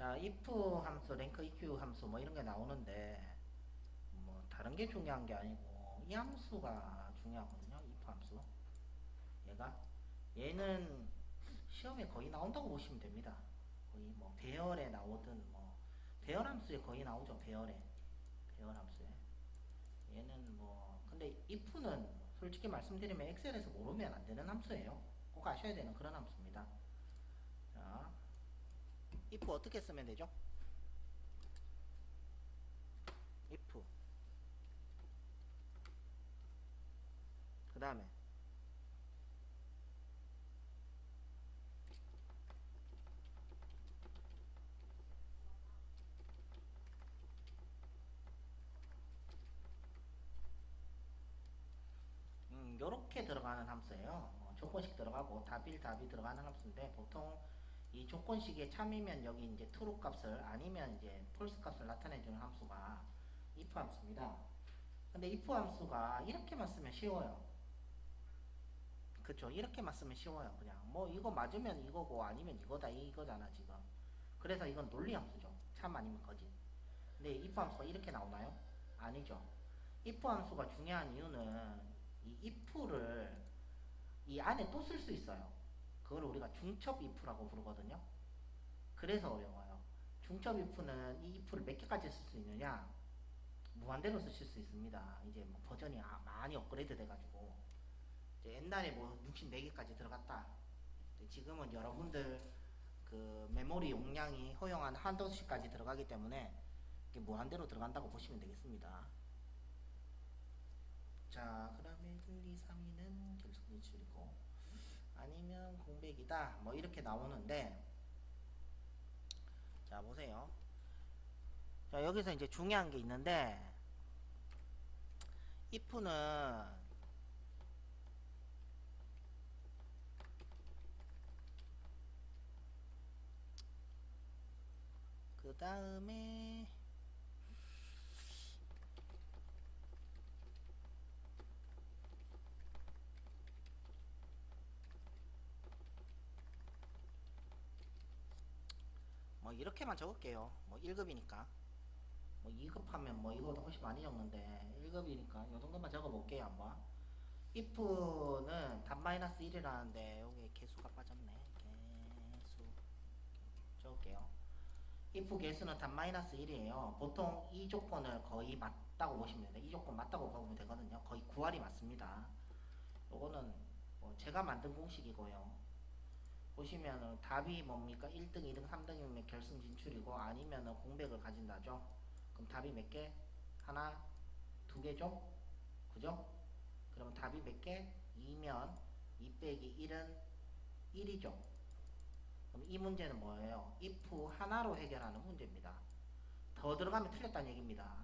자, if 함수, rank eq 함수 뭐 이런 게 나오는데 뭐 다른 게 중요한 게 아니고 이 함수가 중요하거든요. if 함수. 얘는 시험에 거의 나온다고 보시면 됩니다. 거의 뭐 배열에 나오든 뭐 배열 함수에 거의 나오죠. 배열 함수에. 얘는 뭐 근데 if는 솔직히 말씀드리면 엑셀에서 모르면 안 되는 함수예요. 꼭 아셔야 되는 그런 함수입니다. 자, if 어떻게 쓰면 되죠? if 그 다음에 요렇게 들어가는 함수예요. 조건식 들어가고 답이 들어가는 함수인데 보통 이 조건식에 참이면 여기 이제 true 값을 아니면 이제 false 값을 나타내주는 함수가 if 함수입니다. 근데 if 함수가 이렇게만 쓰면 쉬워요. 그쵸? 이렇게만 쓰면 쉬워요. 그냥 뭐 이거 맞으면 이거고 아니면 이거다 이거잖아 지금. 그래서 이건 논리 함수죠. 참 아니면 거짓. 근데 if 함수가 이렇게 나오나요? 아니죠. if 함수가 중요한 이유는 이 if를 이 안에 또 쓸 수 있어요. 그걸 우리가 중첩 if라고 부르거든요. 그래서 어려워요. 중첩 if는 이 if를 몇 개까지 쓸 수 있느냐? 무한대로 쓰실 수 있습니다. 이제 뭐 버전이 많이 업그레이드 돼가지고 이제 옛날에 뭐 64개까지 들어갔다. 지금은 여러분들 그 메모리 용량이 허용한 한도 수까지 들어가기 때문에 이게 무한대로 들어간다고 보시면 되겠습니다. 자, 그러면 1, 2, 3위는 결속 유출이고 아니면 공백이다 뭐 이렇게 나오는데 자 보세요. 자 여기서 이제 중요한 게 있는데 if는 그 다음에 뭐 이렇게만 적을게요. 뭐 1급이니까 뭐 2급 하면 뭐 이거보다 훨씬 많이 적는데 1급이니까 요 정도만 적어볼게요 한번. if는 답 마이너스 1이라는데 여기 개수가 빠졌네. 개수 적을게요. if 개수는 답 마이너스 1이에요. 보통 이 조건을 거의 맞다고 보시면 돼요. 이 조건 맞다고 보면 되거든요. 거의 9할이 맞습니다. 요거는 뭐 제가 만든 공식이고요. 보시면은 답이 뭡니까? 1등, 2등, 3등이면 결승 진출이고 아니면은 공백을 가진다죠. 그럼 답이 몇 개? 하나, 두 개죠? 그죠? 그러면 답이 몇 개? 2면 2 빼기 1은 1이죠. 그럼 이 문제는 뭐예요? if 하나로 해결하는 문제입니다. 더 들어가면 틀렸다는 얘기입니다.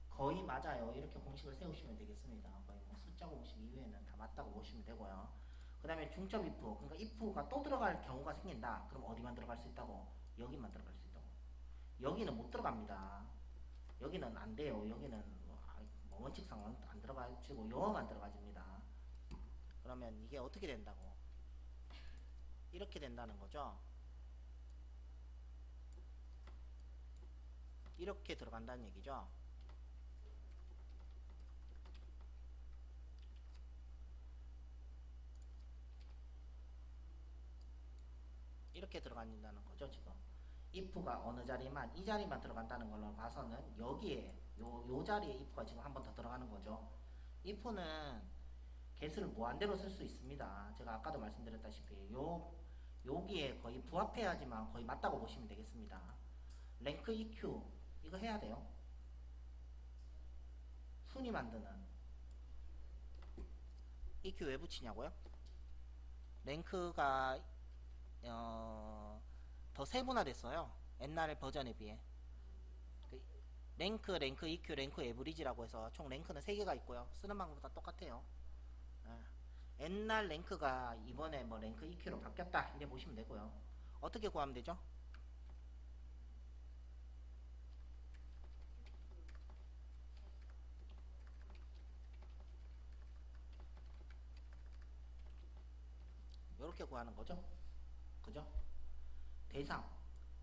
거의 맞아요. 이렇게 공식을 세우시면 되겠습니다. 거의 뭐 숫자 공식 이외에는 다 맞다고 보시면 되고요. 그 다음에 중점 if, 그러니까 if가 또 들어갈 경우가 생긴다. 그럼 어디만 들어갈 수 있다고? 여기만 들어갈 수 있다고. 여기는 못 들어갑니다. 여기는 안 돼요. 여기는 뭐 원칙상 안 들어가지고 영어만 들어가집니다. 그러면 이게 어떻게 된다고? 이렇게 된다는 거죠. 이렇게 들어간다는 얘기죠. 이렇게 들어간다는 거죠 지금. if가 어느 자리만 이 자리만 들어간다는 걸로 봐서는 여기에 요 자리에 if가 지금 한 번 더 들어가는 거죠. if는 개수를 무한대로 쓸 수 있습니다. 제가 아까도 말씀드렸다시피 여기에 거의 부합해야지만 거의 맞다고 보시면 되겠습니다. 랭크 EQ 이거 해야 돼요. 순위 만드는 EQ 왜 붙이냐고요? 랭크가 더 세분화됐어요. 옛날 버전에 비해. 그 랭크 EQ, 랭크 에브리지라고 해서 총 랭크는 3개가 있고요. 쓰는 방법 다 똑같아요. 예. 옛날 랭크가 이번에 뭐 랭크 EQ로 바뀌었다 이래 보시면 되고요. 어떻게 구하면 되죠? 이렇게 구하는 거죠. 그죠? 대상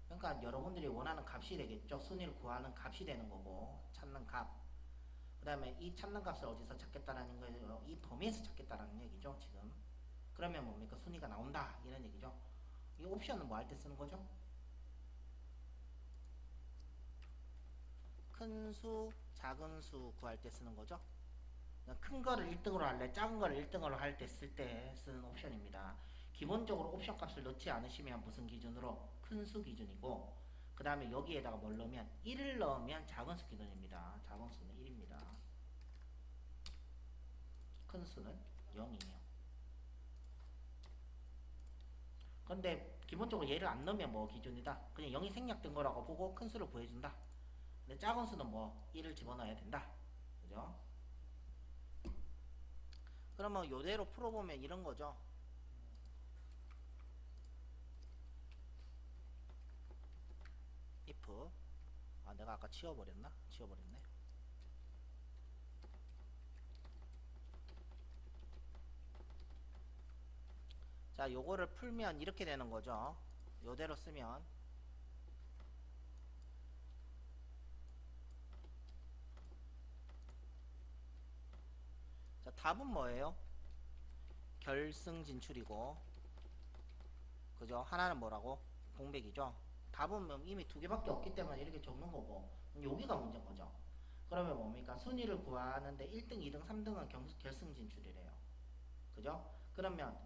그러니까 여러분들이 원하는 값이 되겠죠. 순위를 구하는 값이 되는 거고 찾는 값. 그 다음에 이 찾는 값을 어디서 찾겠다라는 거예요. 이 범위에서 찾겠다라는 얘기죠. 지금. 그러면 뭡니까? 순위가 나온다 이런 얘기죠. 이 옵션은 뭐 할 때 쓰는 거죠? 큰 수, 작은 수 구할 때 쓰는 거죠. 큰 거를 1등으로 할래, 작은 거를 1등으로 할 때 쓸 때 쓰는 옵션입니다. 기본적으로 옵션 값을 넣지 않으시면 무슨 기준으로? 큰 수 기준이고, 그 다음에 여기에다가 뭘 넣으면 1을 넣으면 작은 수 기준입니다. 작은 수는 1입니다. 큰 수는 0이에요. 근데 기본적으로 얘를 안 넣으면 뭐 기준이다? 그냥 0이 생략된 거라고 보고 큰 수를 구해준다. 근데 작은 수는 뭐 1을 집어넣어야 된다. 그죠? 그러면 요대로 풀어보면 이런 거죠. if 내가 아까 치워버렸나? 치워버렸네. 자, 요거를 풀면 이렇게 되는 거죠. 요대로 쓰면 자, 답은 뭐예요? 결승 진출이고, 그죠? 하나는 뭐라고? 공백이죠. 답은 이미 두 개밖에 없기 때문에 이렇게 적는 거고, 여기가 문제인 거죠. 그러면 뭡니까? 순위를 구하는데 1등, 2등, 3등은 결승 진출이래요. 그죠? 그러면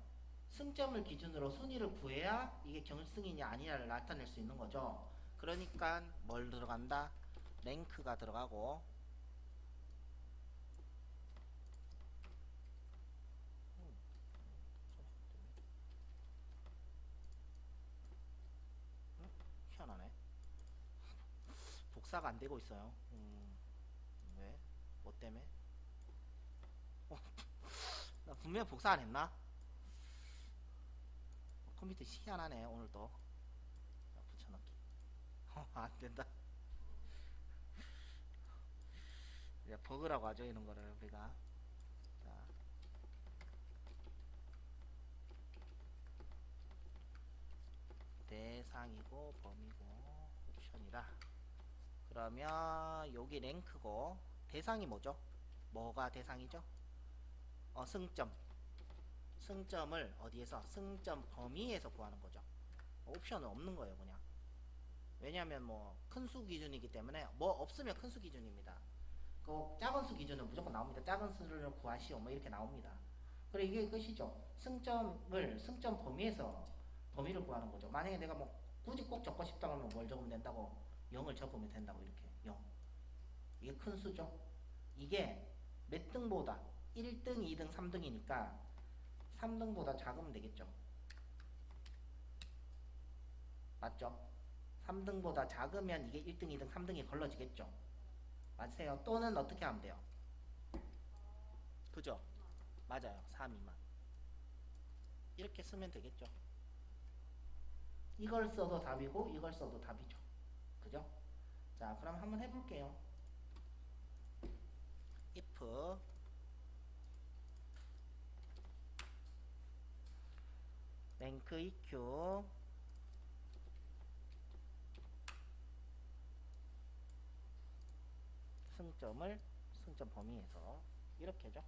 승점을 기준으로 순위를 구해야 이게 결승이냐 아니냐를 나타낼 수 있는 거죠. 그러니까 뭘 들어간다? 랭크가 들어가고, 희한하네. 복사가 안 되고 있어요. 왜? 뭐 때문에? 나 분명 복사 안 했나? 컴퓨터 희한하네 오늘도. 붙여넣기. 안 된다. 버그라고 하죠 이런 거를 우리가. 자, 대상이고 범위고 옵션이라. 그러면 여기 랭크고 대상이 뭐죠? 뭐가 대상이죠? 승점. 승점을 어디에서? 승점 범위에서 구하는 거죠. 옵션은 없는 거예요 그냥. 왜냐하면 뭐 큰 수 기준이기 때문에 뭐 없으면 큰 수 기준입니다. 그 작은 수 기준은 무조건 나옵니다. 작은 수를 구하시오 뭐 이렇게 나옵니다. 그래 이게 끝이죠. 승점 범위에서 범위를 구하는 거죠. 만약에 내가 뭐 굳이 꼭 적고 싶다 그러면 뭘 적으면 된다고? 0을 적으면 된다고 이렇게 0. 이게 큰 수죠. 이게 몇 등보다 1등, 2등, 3등이니까 3등보다 작으면 되겠죠. 맞죠? 3등보다 작으면 이게 1등, 2등, 3등이 걸러지겠죠. 맞으세요? 또는 어떻게 하면 돼요? 그죠? 맞아요. 3 미만. 이렇게 쓰면 되겠죠. 이걸 써도 답이고 이걸 써도 답이죠. 그죠? 자, 그럼 한번 해볼게요. if rank eq 승점을 승점 범위에서 이렇게죠.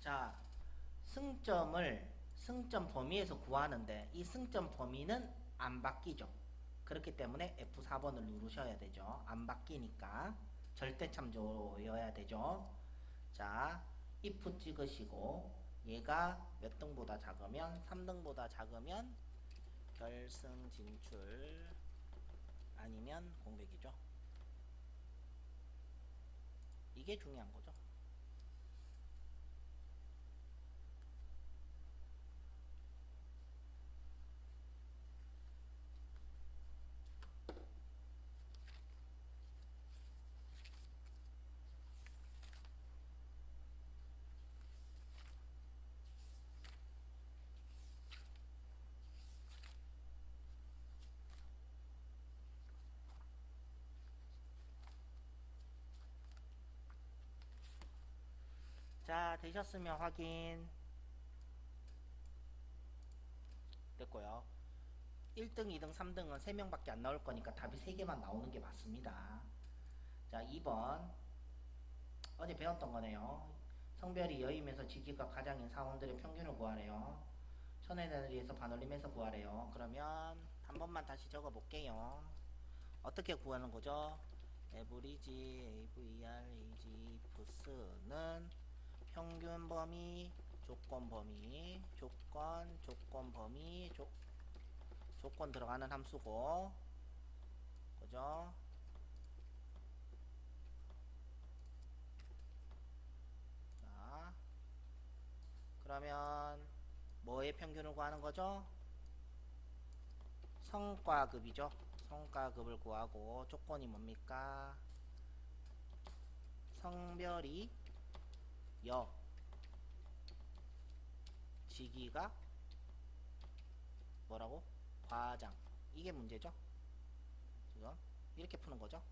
자, 승점 범위에서 구하는데 이 승점 범위는 안 바뀌죠. 그렇기 때문에 F4번을 누르셔야 되죠. 안 바뀌니까 절대 참조여야 되죠. 자, if 찍으시고 얘가 몇 등보다 작으면 3등보다 작으면 결승 진출 아니면 공백이죠. 이게 중요한 거죠. 자, 되셨으면 확인. 됐고요. 1등, 2등, 3등은 3명밖에 안 나올 거니까 답이 3개만 나오는 게 맞습니다. 자, 2번. 어제 배웠던 거네요. 성별이 여임에서 지지가 가장인 사원들의 평균을 구하래요. 천에너리에서 반올림해서 구하래요. 그러면 한 번만 다시 적어 볼게요. 어떻게 구하는 거죠? 에브리지 AVR AGIFS는 평균 범위, 조건 범위, 조건 범위, 조건 들어가는 함수고, 그죠? 자, 그러면 뭐의 평균을 구하는 거죠? 성과급이죠. 성과급을 구하고 조건이 뭡니까? 성별이 여, 직위가 뭐라고? 과장. 이게 문제죠. 지금 이렇게 푸는 거죠.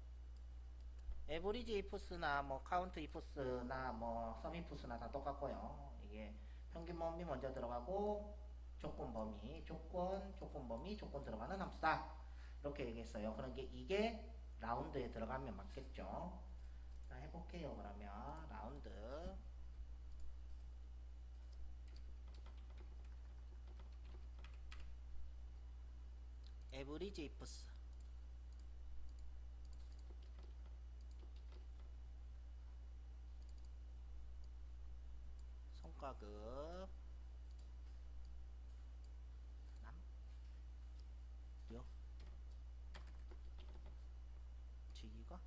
에버리지 이프스나 뭐 카운트 이프스나 뭐 썸 이프스나 다 똑같고요. 이게 평균 범위 먼저 들어가고 조건 범위, 조건 범위, 조건 들어가는 함수다. 이렇게 얘기했어요. 그런 게 이게 라운드에 들어가면 맞겠죠. 자, 해볼게요. 그러면 라운드 에버리지 이프스 성과급 남, 여, 직위가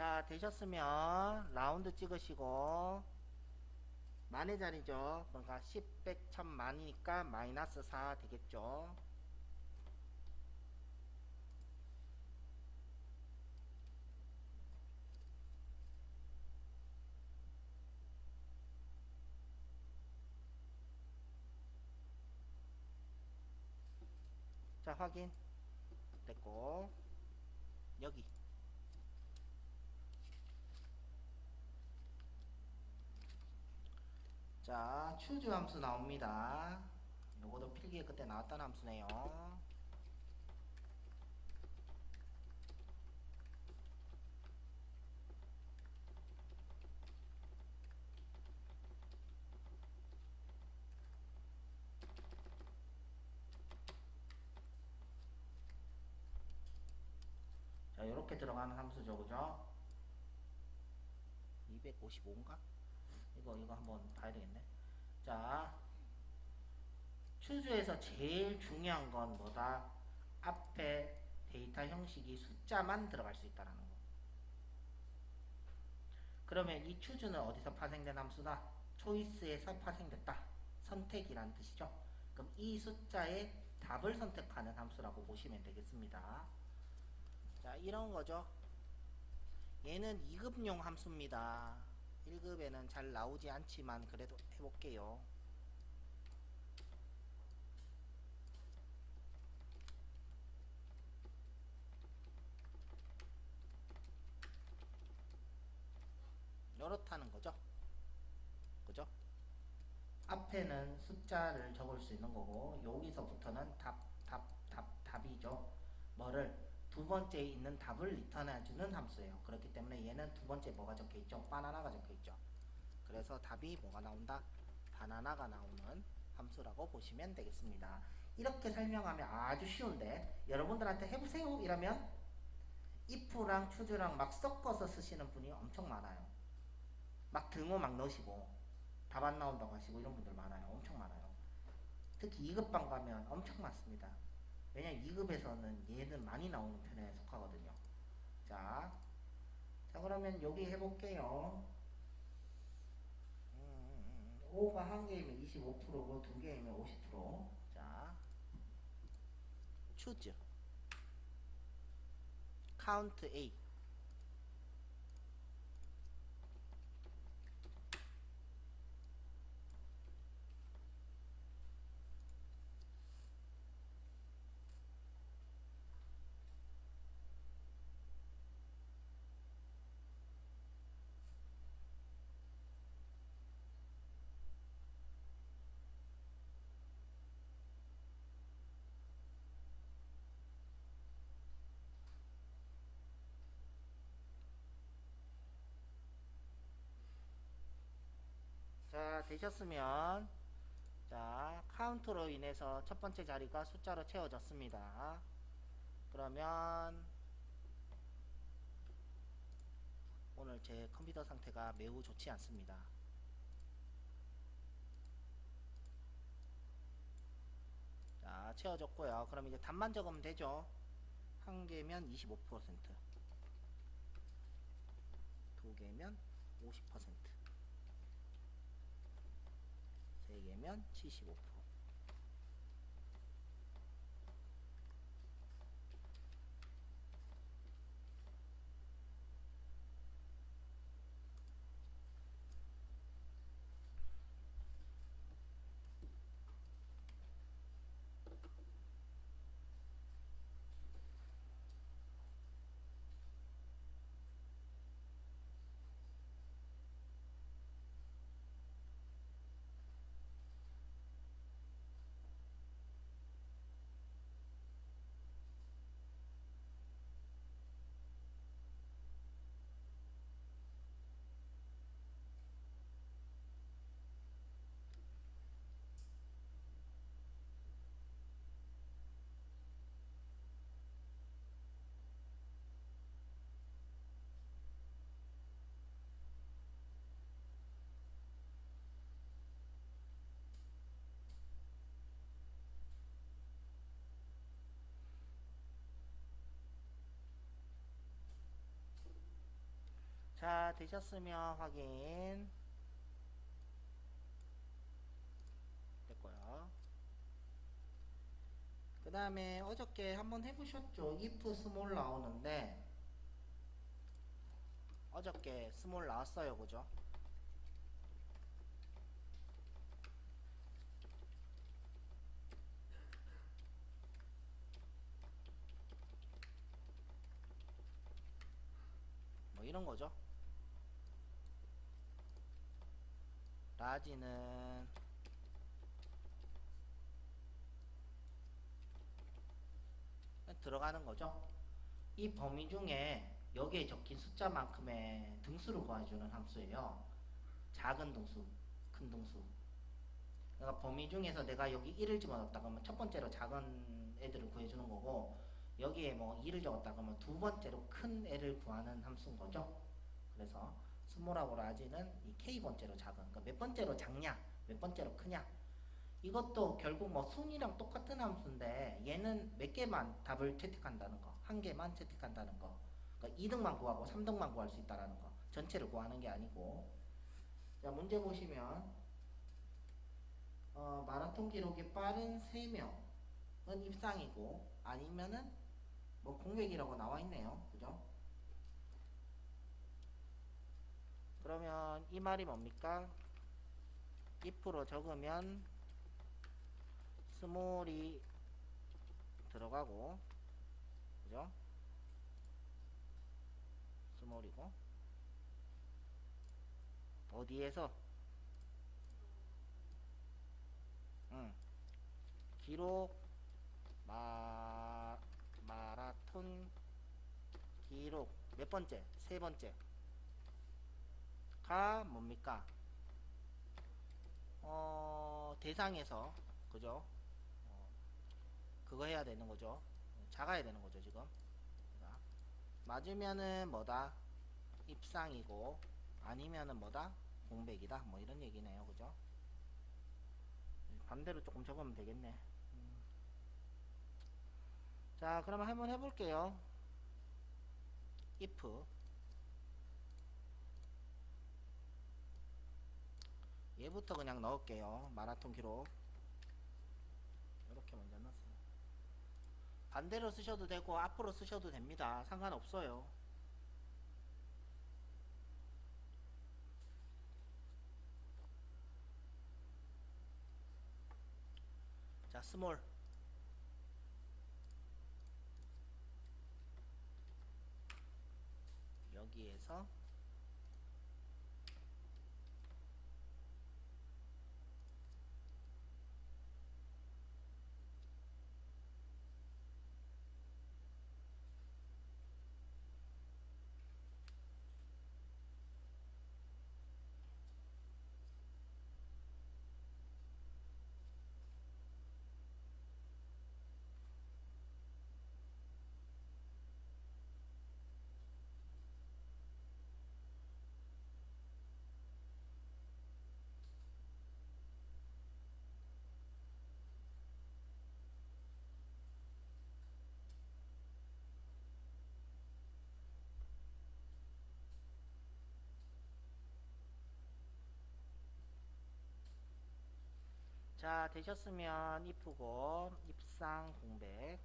자, 되셨으면 라운드 찍으시고 만의 자리죠. 그러니까 10, 100, 1000만이니까 마이너스 4 되겠죠. 자, 확인 됐고 여기 자, 추즈 함수 나옵니다. 요거도 필기에 그때 나왔던 함수네요. 자, 요렇게 들어가는 함수죠. 그죠? 255인가? 이거 한번 봐야 되겠네. 자, 추주에서 제일 중요한 건 뭐다? 앞에 데이터 형식이 숫자만 들어갈 수 있다는 거. 그러면 이 추주는 어디서 파생된 함수다? 초이스에서 파생됐다. 선택이란 뜻이죠. 그럼 이 숫자의 답을 선택하는 함수라고 보시면 되겠습니다. 자, 이런 거죠. 얘는 2급용 함수입니다. 1급에는 잘 나오지 않지만 그래도 해볼게요. 이렇다는 거죠. 그죠? 앞에는 숫자를 적을 수 있는 거고 여기서부터는 답이죠. 뭐를 두 번째에 있는 답을 리턴해주는 함수예요. 그렇기 때문에 얘는 두 번째 뭐가 적혀있죠? 바나나가 적혀있죠. 그래서 답이 뭐가 나온다? 바나나가 나오는 함수라고 보시면 되겠습니다. 이렇게 설명하면 아주 쉬운데 여러분들한테 해보세요 이러면 if랑 choose랑 막 섞어서 쓰시는 분이 엄청 많아요. 막 등호 막 넣으시고 답 안 나온다고 하시고 이런 분들 많아요. 엄청 많아요. 특히 2급반 가면 엄청 많습니다. 왜냐면 2급에서는 얘는 많이 나오는 편에 속하거든요. 자, 자 그러면 여기 해볼게요. 5가 한 개이면 25%고 두 개이면 50%. 자, choose count A. 자, 되셨으면 자, 카운트로 인해서 첫 번째 자리가 숫자로 채워졌습니다. 그러면 오늘 제 컴퓨터 상태가 매우 좋지 않습니다. 자, 채워졌고요. 그럼 이제 답만 적으면 되죠. 한 개면 25%, 두 개면 50%, 세 개면 75%. 자, 되셨으면 확인 됐고요. 그 다음에 어저께 한번 해보셨죠? if small 나오는데 어저께 small 나왔어요. 그죠? 뭐 이런 거죠. 라지는 들어가는 거죠. 이 범위 중에 여기에 적힌 숫자만큼의 등수를 구해주는 함수예요. 작은 등수, 큰 등수. 그러니까 범위 중에서 내가 여기 1을 집어넣었다 그러면 첫 번째로 작은 애들을 구해주는 거고, 여기에 뭐 2를 적었다 그러면 두 번째로 큰 애를 구하는 함수인 거죠. 그래서 스몰하고 라지는 이 K번째로 작은, 그러니까 몇 번째로 작냐, 몇 번째로 크냐. 이것도 결국 뭐 순이랑 똑같은 함수인데 얘는 몇 개만 답을 채택한다는 거, 한 개만 채택한다는 거. 그러니까 2등만 구하고 3등만 구할 수 있다는 거. 전체를 구하는 게 아니고. 자, 문제 보시면 마라톤 기록이 빠른 3명은 입상이고 아니면은 뭐 공백이라고 나와 있네요. 그죠? 그러면 이 말이 뭡니까? if로 적으면 스몰이 들어가고, 그죠? 스몰이고, 어디에서? 기록, 마라톤 기록 몇 번째? 세 번째가 뭡니까? 대상에서, 그죠? 그거 해야 되는 거죠. 작아야 되는 거죠, 지금. 맞으면은 뭐다? 입상이고, 아니면은 뭐다? 공백이다 뭐 이런 얘기네요. 그죠? 반대로 조금 적으면 되겠네. 자, 그러면 한번 해볼게요. if 얘부터 그냥 넣을게요. 마라톤 기록 이렇게 먼저 넣었어요. 반대로 쓰셔도 되고 앞으로 쓰셔도 됩니다. 상관없어요. 자, 스몰 여기에서 자 되셨으면 if고 입상 공백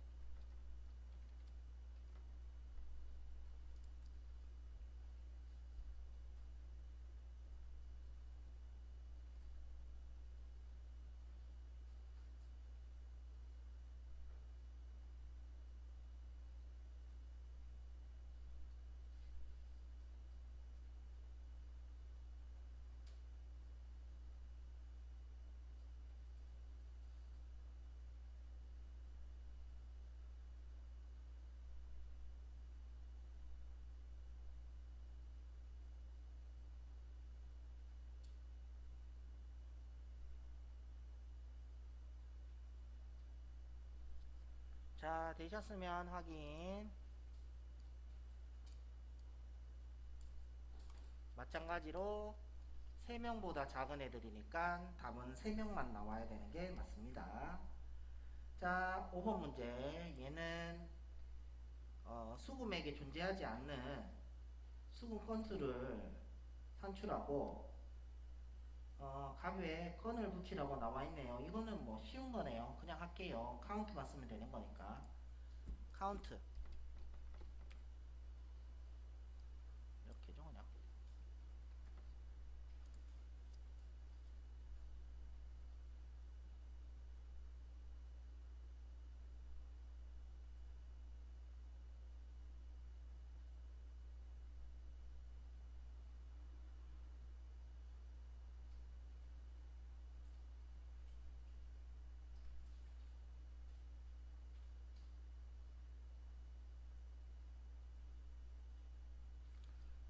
자 되셨으면 확인 마찬가지로 3명보다 작은 애들이니까 답은 3명만 나와야 되는 게 맞습니다. 자 5번 문제 얘는 수금액에 존재하지 않는 수금 건수를 산출하고 값에 건을 붙이라고 나와 있네요. 이거는 뭐 쉬운 거네요. 그냥 할게요. 카운트만 쓰면 되는 거니까. 카운트 이렇게죠 그냥.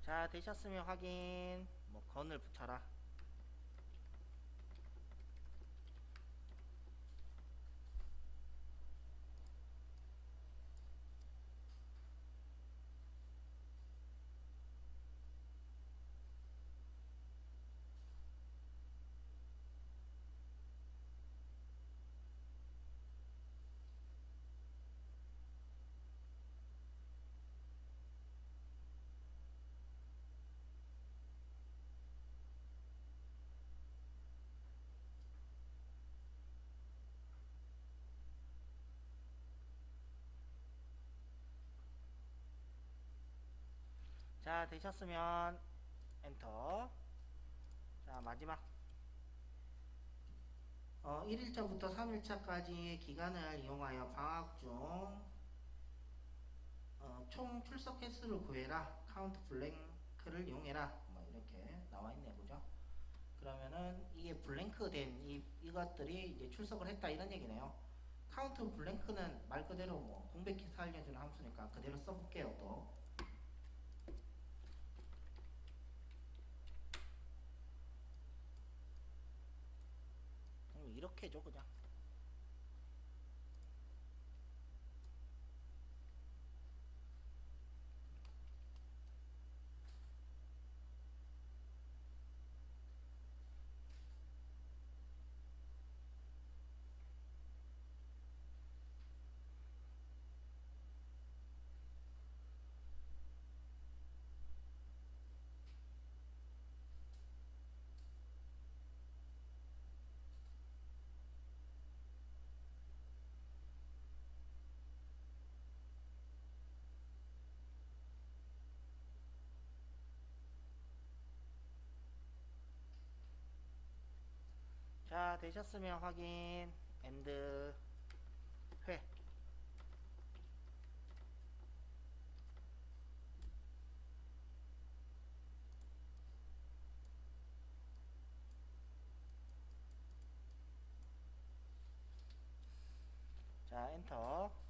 자 되셨으면 확인 뭐 건을 붙여라. 자 되셨으면 엔터. 자 마지막 1일차부터 3일차까지의 기간을 이용하여 방학 중 총 출석 횟수를 구해라. 카운트 블랭크를 이용해라. 뭐 이렇게 나와 있네요. 그죠? 그러면은 이게 블랭크 된 이것들이 이제 출석을 했다 이런 얘기네요. 카운트 블랭크는 말 그대로 뭐 공백 기사 알려주는 함수니까 그대로 써볼게요. 또 이렇게 줘 그냥. 자, 되셨으면 확인. 엔드. 회. 자, 엔터.